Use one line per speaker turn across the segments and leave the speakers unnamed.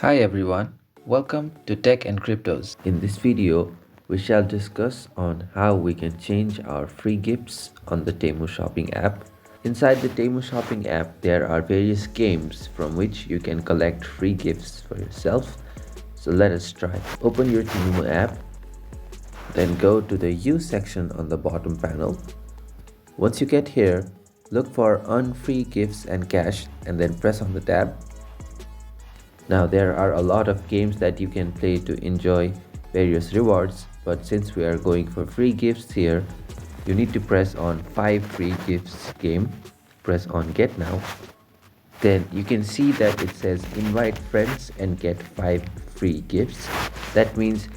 Hi everyone, welcome to Tech and Cryptos. In this video, we shall discuss on how we can change our free gifts on the Temu shopping app. Inside the Temu shopping app, there are various games from which you can collect free gifts for yourself. So let us try. Open your Temu app, then go to the Use section on the bottom panel. Once you get here, look for Earn Free Gifts and Cash and then press on the tab. Now there are a lot of games that you can play to enjoy various rewards, but since we are going for free gifts here, you need to press on 5 free gifts game. Press on get now. Then you can see that it says invite friends and get 5 free gifts. That means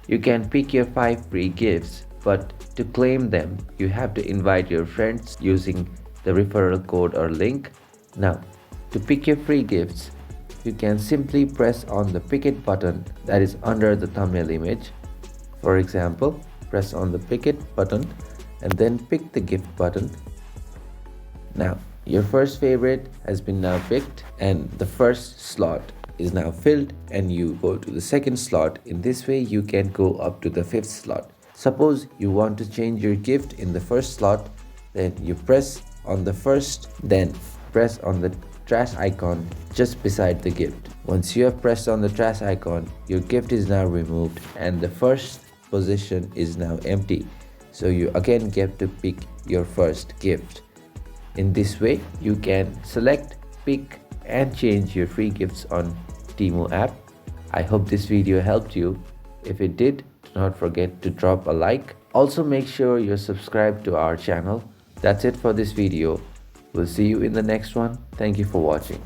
you can pick your 5 free gifts, but to claim them, you have to invite your friends using the referral code or link. Now, to pick your free gifts, you can simply press on the pick it button that is under the thumbnail image. For example, press on the pick it button and then pick the gift button. Now, your first favorite has been now picked and the first slot is now filled and you go to the second slot. In this way, you can go up to the fifth slot. Suppose you want to change your gift in the first slot, then you press on the first, then press on the trash icon just beside the gift. Once you have pressed on the trash icon, your gift is now removed and the first position is now empty. So you again get to pick your first gift. In this way, you can select, pick and change your free gifts on Temu app. I hope this video helped you. If it did, do not forget to drop a like. Also make sure you're subscribed to our channel. That's it for this video. We'll see you in the next one. Thank you for watching.